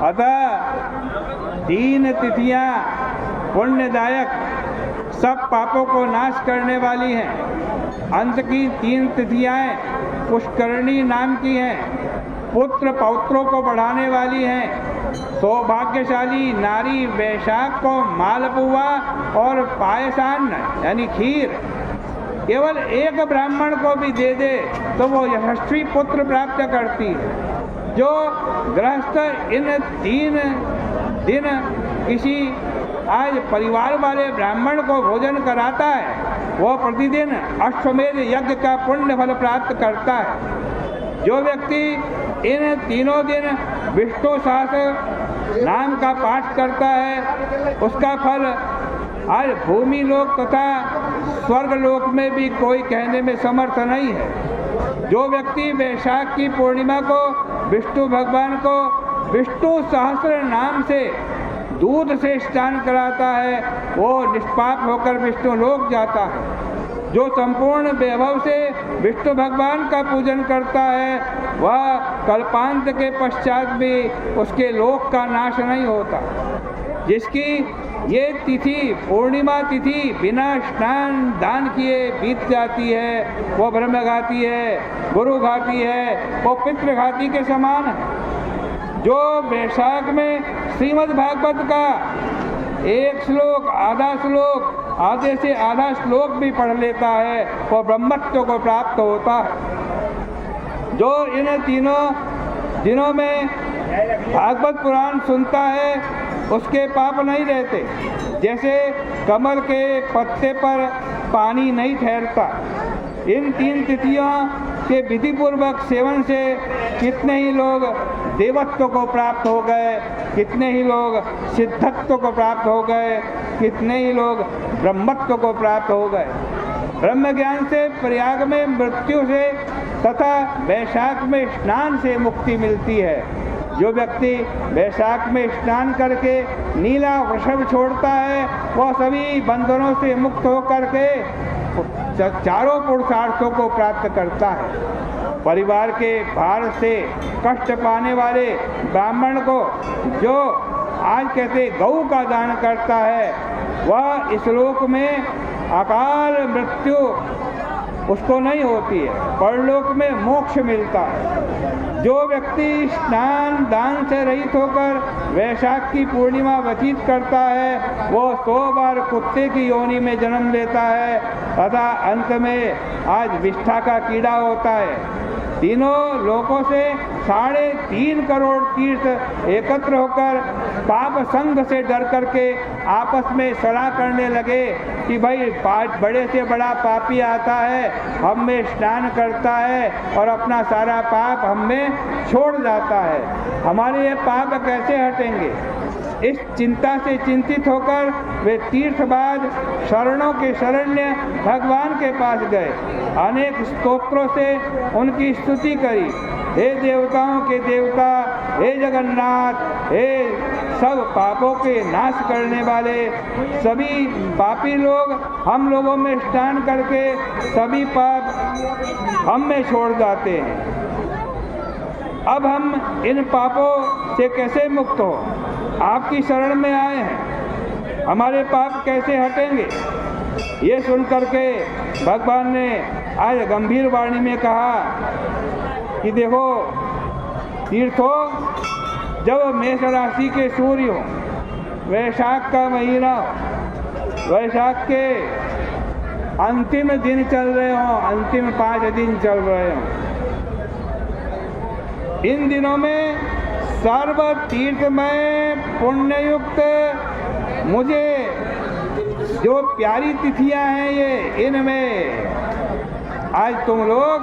अतः 3 तिथियां पुण्यदायक, सब पापों को नाश करने वाली हैं। अंत की 3 तिथियां पुष्करणी नाम की हैं, पुत्र पौत्रों को बढ़ाने वाली हैं। सौभाग्यशाली नारी वैशाख को मालपुआ और पायसान्न यानी खीर केवल एक ब्राह्मण को भी दे दे तो वो यशस्वी पुत्र प्राप्त करती है। जो गृहस्थ इन 3 दिन किसी आज परिवार वाले ब्राह्मण को भोजन कराता है, वो प्रतिदिन अश्वमेध यज्ञ का पुण्य फल प्राप्त करता है। जो व्यक्ति इन 3 दिन विष्णु सहस्त्र नाम का पाठ करता है, उसका फल आज भूमि लोक तथा स्वर्ग लोक में भी कोई कहने में समर्थ नहीं है। जो व्यक्ति वैशाख की पूर्णिमा को विष्णु भगवान को विष्णु सहस्त्र नाम से दूध से स्नान कराता है, वो निष्पाप होकर विष्णु लोक जाता है। जो संपूर्ण वैभव से विष्णु भगवान का पूजन करता है, वह कल्पांत के पश्चात भी उसके लोक का नाश नहीं होता। जिसकी ये तिथि पूर्णिमा तिथि बिना स्नान दान किए बीत जाती है, वो ब्रह्मघाती है, गुरुघाती है, वो पितृघाती के समान है। जो वैशाख में श्रीमद् भागवत का 1 श्लोक, आधा श्लोक, आधे से आधा श्लोक भी पढ़ लेता है, वो ब्रह्मत्व को प्राप्त होता है। जो इन 3 दिनों में भागवत पुराण सुनता है, उसके पाप नहीं रहते। जैसे कमल के पत्ते पर पानी नहीं ठहरता। इन 3 तिथियों के विधिपूर्वक सेवन से कितने ही लोग देवत्व को प्राप्त हो गए, कितने ही लोग सिद्धत्व को प्राप्त हो गए, कितने ही लोग ब्रह्मत्व को प्राप्त हो गए। ब्रह्म ज्ञान से प्रयाग में मृत्यु से तथा वैशाख में स्नान से मुक्ति मिलती है। जो व्यक्ति वैशाख में स्नान करके नीला वृषभ छोड़ता है, वह सभी बंधनों से मुक्त होकर के चारों पुरुषार्थों को प्राप्त करता है। परिवार के भार से कष्ट पाने वाले ब्राह्मण को जो आज कहते गऊ का दान करता है, वह इस लोक में अकाल मृत्यु उसको नहीं होती है, परलोक में मोक्ष मिलता है। जो व्यक्ति स्नान दान से रहित होकर वैशाख की पूर्णिमा व्यतीत करता है, वो 100 बार कुत्ते की योनि में जन्म लेता है तथा अंत में आज विष्ठा का कीड़ा होता है। तीनों लोकों से 3.5 करोड़ तीर्थ एकत्र होकर पाप संघ से डर करके आपस में सलाह करने लगे कि भाई बड़े से बड़ा पापी आता है, हम में स्नान करता है और अपना सारा पाप हम में छोड़ जाता है, हमारे ये पाप कैसे हटेंगे। इस चिंता से चिंतित होकर वे तीर्थबाज शरणों के शरण्य भगवान के पास गए। अनेक स्तोत्रों से उनकी स्तुति करी। हे देवताओं के देवता, हे जगन्नाथ, हे सब पापों के नाश करने वाले, सभी पापी लोग हम लोगों में स्नान करके सभी पाप हम में छोड़ जाते हैं। अब हम इन पापों से कैसे मुक्त हो? आपकी शरण में आए हैं, हमारे पाप कैसे हटेंगे? ये सुन करके भगवान ने आज गंभीर वाणी में कहा कि देखो तीर्थों, जब मेष राशि के सूर्य हो, वैशाख का महीना, वैशाख के अंतिम दिन चल रहे हो, अंतिम 5 दिन चल रहे हो, इन दिनों में सर्व तीर्थमय पुण्ययुक्त मुझे जो प्यारी तिथियां हैं, ये इनमें आज तुम लोग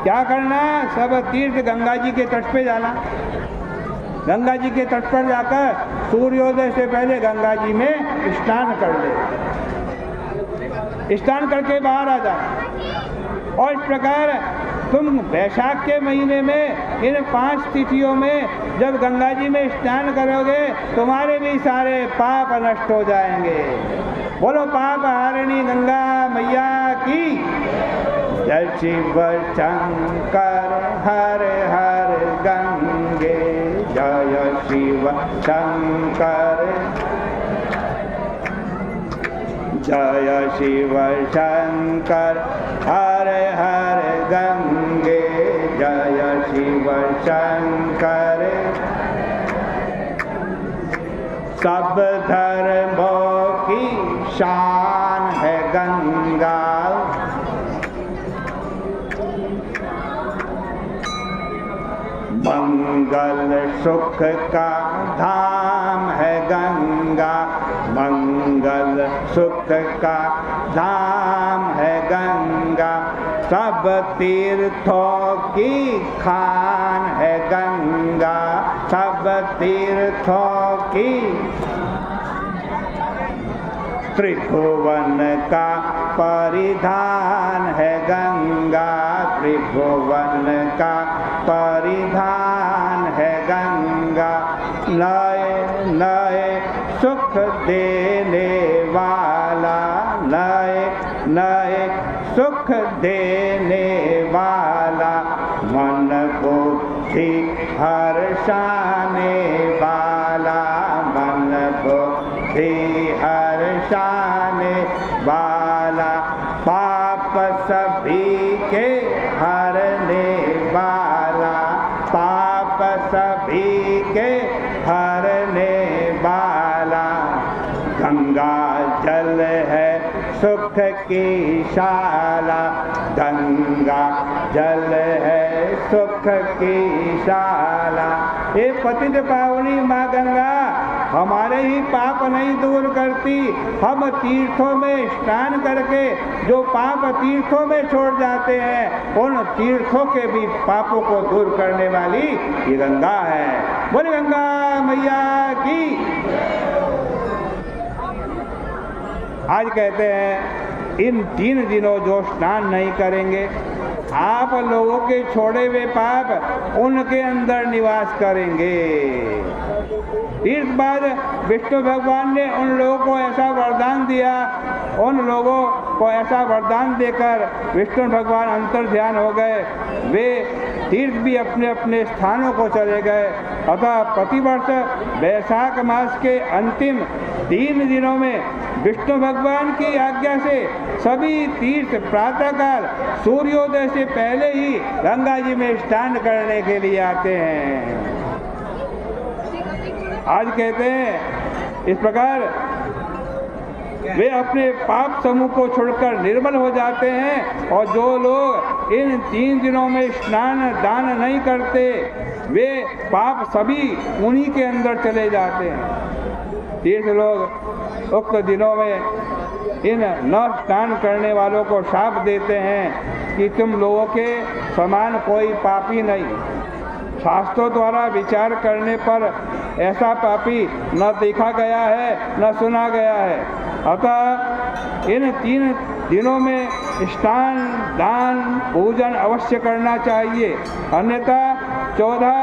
क्या करना, सब तीर्थ गंगा जी के तट पे जाना। गंगा जी के तट पर जाकर सूर्योदय से पहले गंगा जी में स्नान कर ले, स्नान करके बाहर आ जाना। और इस प्रकार तुम वैशाख के महीने में इन 5 तिथियों में जब गंगा जी में स्नान करोगे, तुम्हारे भी सारे पाप नष्ट हो जाएंगे। बोलो पाप हारिणी गंगा मैया की जय। शिव शंकर हर हर गंगे जय शिव शंकर जय शिव शंकर हर हर गंगे जय शिव शंकर सब धर्मों की शान है गंगा मंगल सुख का धाम है गंगा मंगल सुख का धाम है गंगा सब तीर्थों की खान है गंगा सब तीर्थों की त्रिभुवन का परिधान है गंगा त्रिभुवन का परिधान है गंगा नए नए सुख देने वाला नए नए सुख देने वाला मन बुद्धि हर्षाने वाला मन बुद्धि हर्षाने वाला पाप सभी के हरने वाला पाप सभी के हरने वाला गंगा जल है सुख की शाला गंगा जल है सुख की शाला ये पतित पावनी माँ गंगा हमारे ही पाप नहीं दूर करती हम तीर्थों में स्नान करके जो पाप तीर्थों में छोड़ जाते हैं उन तीर्थों के भी पापों को दूर करने वाली ये गंगा है बोले गंगा मैया की। आज कहते हैं इन 3 दिनों जो स्नान नहीं करेंगे आप लोगों के छोड़े हुए पाप उनके अंदर निवास करेंगे। इस बाद विष्णु भगवान ने उन लोगों को ऐसा वरदान दिया उन लोगों को ऐसा वरदान देकर विष्णु भगवान अंतर ध्यान हो गए वे तीर्थ भी अपने अपने स्थानों को चले गए। अतः प्रतिवर्ष वैशाख मास के अंतिम 3 दिनों में विष्णु भगवान की आज्ञा से सभी तीर्थ प्रातःकाल सूर्योदय से पहले ही गंगा जी में स्नान करने के लिए आते हैं। आज कहते हैं इस प्रकार वे अपने पाप समूह को छोड़कर निर्मल हो जाते हैं और जो लोग इन 3 दिनों में स्नान दान नहीं करते वे पाप सभी उन्हीं के अंदर चले जाते हैं। तीर्थ लोग उक्त दिनों में इन न स्नान करने वालों को शाप देते हैं कि तुम लोगों के समान कोई पापी नहीं। शास्त्रों द्वारा विचार करने पर ऐसा पापी न देखा गया है न सुना गया है। अतः इन 3 दिनों में स्नान दान पूजन अवश्य करना चाहिए अन्यथा 14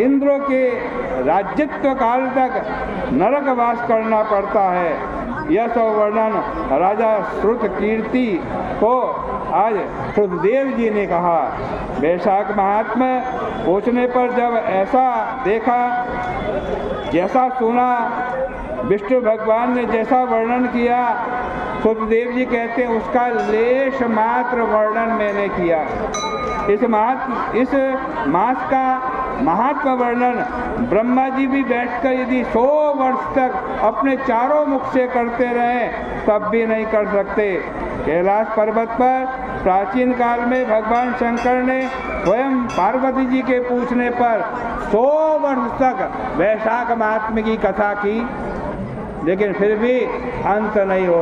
इंद्रों के राज्यत्व काल तक नरकवास करना पड़ता है। यह सब वर्णन राजा श्रुत कीर्ति को आज श्रुतदेव जी ने कहा। वैशाख महात्मा पूछने पर जब ऐसा देखा जैसा सुना विष्णु भगवान ने जैसा वर्णन किया श्रुतदेव जी कहते हैं उसका लेश मात्र वर्णन मैंने किया। इस मास का महात्मा वर्णन ब्रह्मा जी भी बैठकर यदि 100 वर्ष तक अपने चारों मुख से करते रहे तब भी नहीं कर सकते। कैलाश पर्वत पर प्राचीन काल में भगवान शंकर ने स्वयं पार्वती जी के पूछने पर 100 वर्ष तक वैशाख महात्म्य की कथा की लेकिन फिर भी अंत नहीं हो